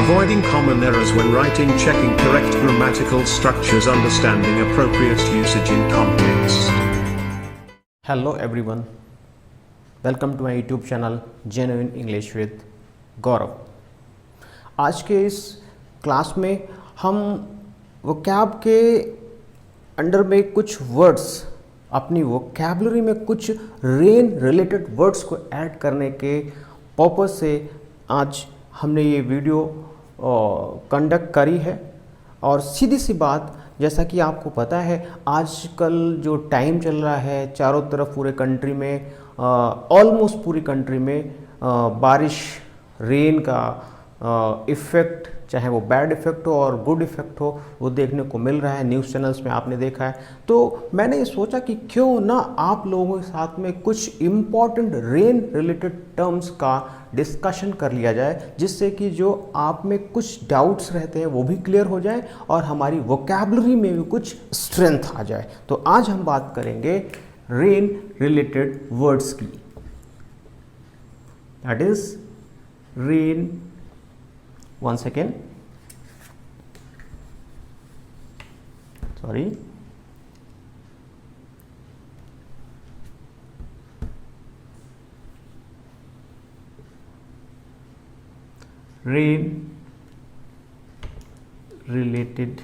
Avoiding common errors when writing, checking correct grammatical structures, understanding appropriate usage in context. Hello everyone, welcome to my YouTube channel Genuine English with गौरव। आज के इस class में हम vocab के under में कुछ words, अपनी vocabulary में कुछ रेन रिलेटेड वर्ड्स को ऐड करने के पर्पस से आज हमने ये वीडियो कंडक्ट करी है। और सीधी सी बात, जैसा कि आपको पता है आजकल जो टाइम चल रहा है चारों तरफ पूरे कंट्री में, ऑलमोस्ट पूरी कंट्री में बारिश, रेन का इफ़ेक्ट, चाहे वो बैड इफ़ेक्ट हो और गुड इफ़ेक्ट हो, वो देखने को मिल रहा है। न्यूज़ चैनल्स में आपने देखा है। तो मैंने ये सोचा कि क्यों ना आप लोगों के साथ में कुछ इम्पॉर्टेंट रेन रिलेटेड टर्म्स का डिस्कशन कर लिया जाए, जिससे कि जो आप में कुछ डाउट्स रहते हैं वो भी क्लियर हो जाए और हमारी वोकैबुलरी में भी कुछ स्ट्रेंथ आ जाए। तो आज हम बात करेंगे रेन रिलेटेड वर्ड्स की, that is rain. One second, sorry, rain related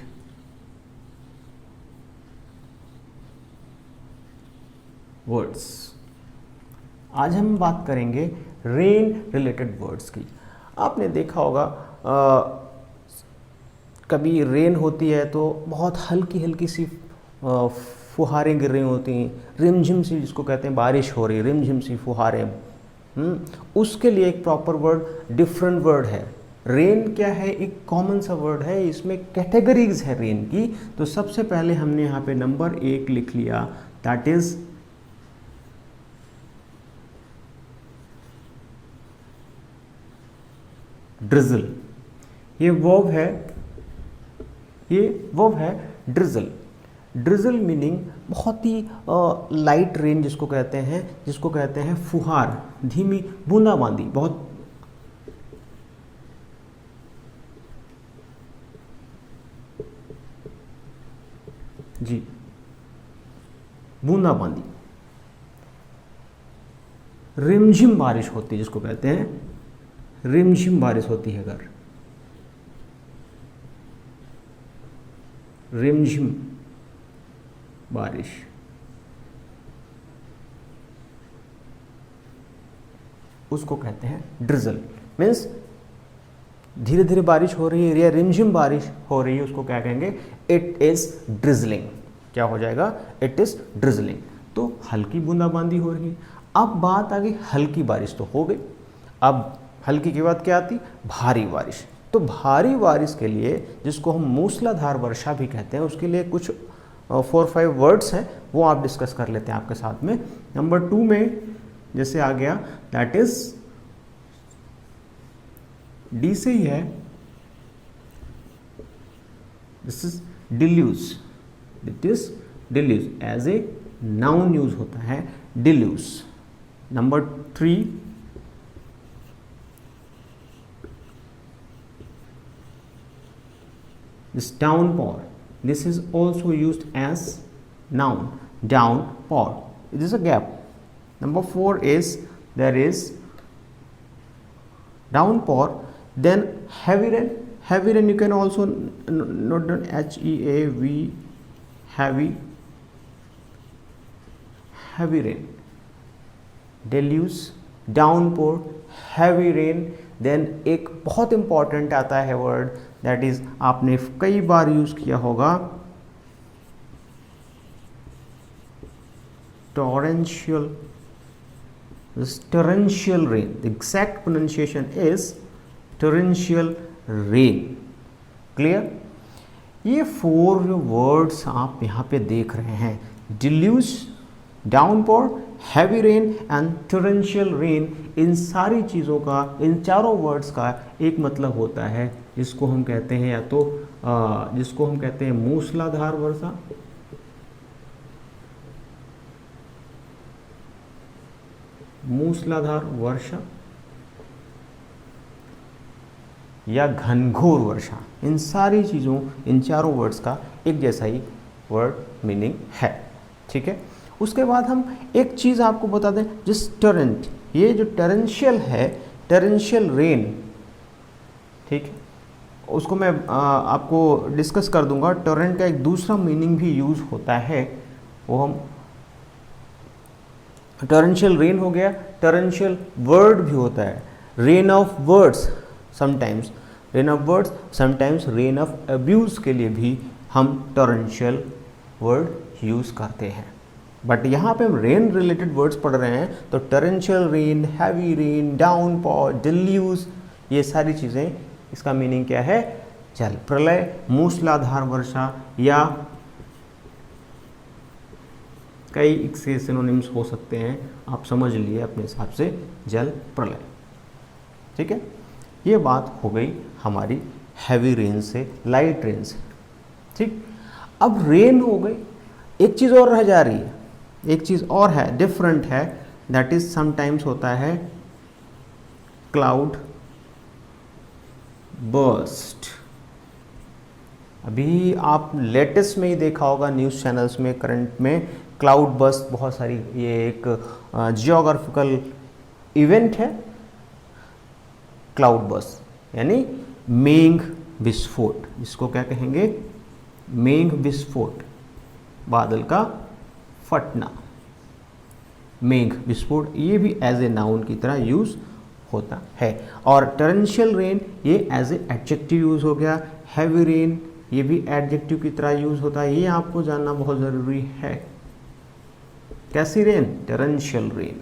words। आज हम बात करेंगे रेन रिलेटेड वर्ड्स की। आपने देखा होगा कभी रेन होती है तो बहुत हल्की हल्की सी फुहारें गिर रही होती हैं, रिमझिम सी, जिसको कहते हैं बारिश हो रही, रिमझिम सी फुहारें। उसके लिए एक प्रॉपर वर्ड, डिफरेंट वर्ड है। रेन क्या है, एक कॉमन सा वर्ड है, इसमें कैटेगरीज है रेन की। तो सबसे पहले हमने यहाँ पे नंबर 1 लिख लिया, दैट इज ड्रिजल। ये वर्ब है ड्रिजल। ड्रिजल मीनिंग बहुत ही लाइट रेन जिसको कहते हैं फुहार, धीमी बूंदाबांदी, बहुत जी बूंदाबांदी। रिमझिम बारिश होती है, जिसको कहते हैं रिमझिम बारिश होती है, अगर रिमझिम बारिश, उसको कहते हैं ड्रिजल। मीन्स धीरे धीरे बारिश हो रही है या रिमझिम बारिश हो रही है, उसको क्या कहेंगे, इट इज ड्रिजलिंग। क्या हो जाएगा, इट इज ड्रिजलिंग। तो हल्की बूंदाबांदी हो रही है। अब बात आ गई हल्की बारिश, तो हो गई। अब हल्की के बाद क्या आती, भारी बारिश। तो भारी बारिश के लिए, जिसको हम मूसलाधार वर्षा भी कहते हैं, उसके लिए कुछ 4-5 वर्ड्स हैं, वो आप डिस्कस कर लेते हैं आपके साथ में। नंबर 2 में जैसे आ गया, दैट इज डी से ही है, this is deluge. It is deluge, as a noun use होता है deluge. Number 3 this downpour. This is also used as noun, downpour. It is a gap. Number 4 is, there is downpour, then heavy rain. Heavy rain you can also note down, HEAV, heavy rain, deluge, downpour, heavy rain। Then एक बहुत important आता है word, that is आपने कई बार use किया होगा, torrential rain. The exact pronunciation is torrential rain. Clear? ये 4 words आप यहाँ पे देख रहे हैं, deluge, downpour, heavy rain and torrential rain. इन सारी चीज़ों का, इन चारों वर्ड्स का एक मतलब होता है, जिसको हम कहते हैं या तो जिसको हम कहते हैं मूसलाधार वर्षा, मूसलाधार वर्षा, या घनघोर वर्षा, इन सारी चीज़ों, इन चारों वर्ड्स का एक जैसा ही वर्ड मीनिंग है। ठीक है, उसके बाद हम एक चीज़ आपको बता दें, जिस टोरेंट, ये जो टोरेंशियल है, टोरेंशियल रेन, ठीक है, उसको मैं आपको डिस्कस कर दूंगा। टोरेंट का एक दूसरा मीनिंग भी यूज़ होता है, वो हम टोरेंशियल रेन हो गया, टोरेंशियल वर्ड भी होता है, rain of words, sometimes rain of words, sometimes rain of abuse के लिए भी हम टोरेंशियल वर्ड यूज़ करते हैं। बट यहाँ पे हम रेन रिलेटेड वर्ड्स पढ़ रहे हैं, तो torrential rain, heavy rain, downpour, deluge, ये सारी चीज़ें, इसका मीनिंग क्या है? जल प्रलय, मूसलाधार वर्षा, या कई इसके सिनोनिम्स हो सकते हैं, आप समझ लिए अपने हिसाब से, जल प्रलय। ठीक है, ये बात हो गई हमारी हैवी रेन से, लाइट रेन से। ठीक, अब रेन हो गई, एक चीज़ और रह जा रही है, एक चीज़ और है, डिफरेंट है, दैट इज समटाइम्स होता है क्लाउड बर्स्ट। अभी आप लेटेस्ट में ही देखा होगा न्यूज़ चैनल्स में, करंट में, क्लाउड बर्स्ट बहुत सारी, ये एक जियोग्राफिकल इवेंट है। क्लाउड बर्स्ट यानी मेघ विस्फोट, इसको क्या कहेंगे? मेघ विस्फोट, बादल का फटना, मेघ विस्फोट, ये भी एज ए नाउन की तरह यूज होता है। और टोरेंशियल रेन ये एज ए एडजेक्टिव यूज हो गया, हैवी रेन ये भी एडजेक्टिव की तरह यूज होता है, ये आपको जानना बहुत ज़रूरी है। कैसी rain? Torrential rain.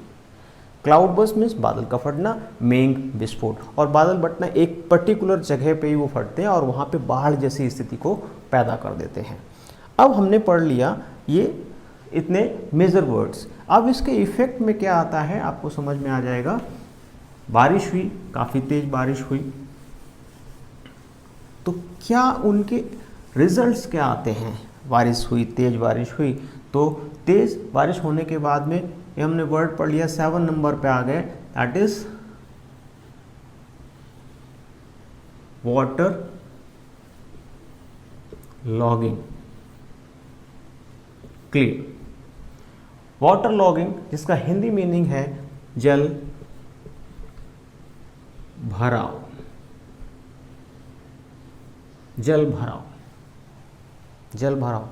Cloud burst means बादल का फटना, मेघ विस्फोट, और बादल फटना एक पर्टिकुलर जगह पे ही वो फटते हैं और वहाँ पे बाढ़ जैसी स्थिति को पैदा कर देते हैं। अब हमने पढ़ लिया ये इतने मेजर वर्ड्स। अब इसके इफेक्ट में क्या आता है आपको समझ में आ जाएगा। बारिश हुई, काफ़ी तेज बारिश हुई, तो क्या उनके रिजल्ट्स क्या आते हैं? बारिश हुई, तेज बारिश हुई, तो तेज बारिश होने के बाद में ये हमने वर्ड पढ़ लिया, 7 नंबर पे आ गए, that is water logging. Clear? Water logging, जिसका हिंदी मीनिंग है जल भराव, जल भराव, जल भराव,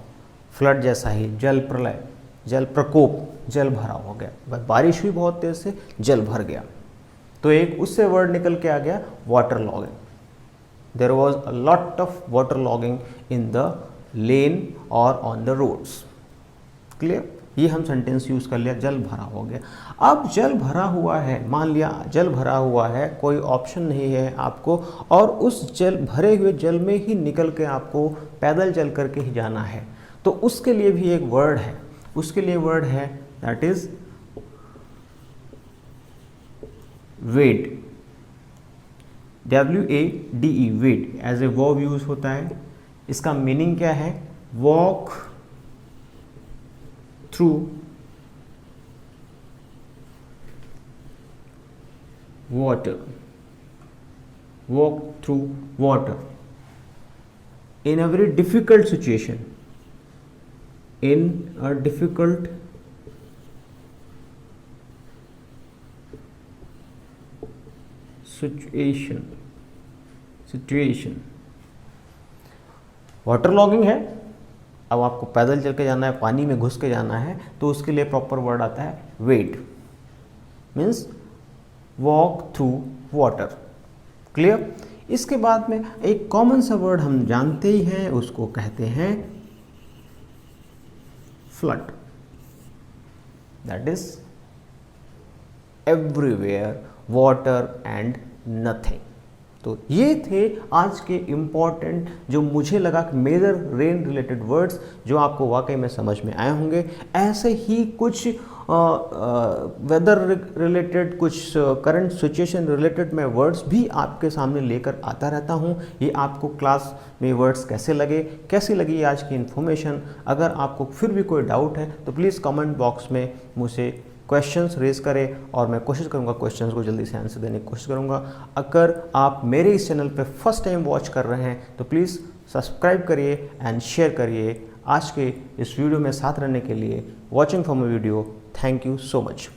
फ्लड जैसा ही, जल प्रलय, जल प्रकोप, जल भराव हो गया। बारिश हुई बहुत तेज से, जल भर गया, तो एक उससे वर्ड निकल के आ गया water logging. There was a lot of water logging in the lane और ऑन द रोड्स। क्लियर? ये हम सेंटेंस यूज कर लिया, जल भरा हो गया। अब जल भरा हुआ है, मान लिया जल भरा हुआ है, कोई ऑप्शन नहीं है आपको, और उस जल भरे हुए जल में ही निकल के आपको पैदल चल करके ही जाना है, तो उसके लिए भी एक वर्ड है, उसके लिए वर्ड है that is wade, WADE, wade as a verb use होता है। इसका मीनिंग क्या है? Walk through water, walk through water in a very difficult situation, in a difficult situation। Water logging है, अब आपको पैदल चल के जाना है, पानी में घुस के जाना है, तो उसके लिए प्रॉपर वर्ड आता है wade, means walk through water. Clear? इसके बाद में एक कॉमन सा वर्ड हम जानते ही हैं, उसको कहते हैं flood, that is everywhere water and nothing. तो ये थे आज के इम्पॉर्टेंट, जो मुझे लगा कि मेजर रेन रिलेटेड वर्ड्स, जो आपको वाकई में समझ में आए होंगे। ऐसे ही कुछ वेदर रिलेटेड, कुछ करंट सिचुएशन रिलेटेड मैं वर्ड्स भी आपके सामने लेकर आता रहता हूँ। ये आपको क्लास में वर्ड्स कैसे लगे, कैसी लगी आज की इन्फॉर्मेशन? अगर आपको फिर भी कोई डाउट है तो प्लीज़ कमेंट बॉक्स में मुझसे क्वेश्चंस रेज करें और मैं कोशिश करूंगा क्वेश्चंस को जल्दी से आंसर देने की कोशिश करूंगा। अगर आप मेरे इस चैनल पे फर्स्ट टाइम वॉच कर रहे हैं तो प्लीज़ सब्सक्राइब करिए एंड शेयर करिए। आज के इस वीडियो में साथ रहने के लिए, watching for my video, thank you so much.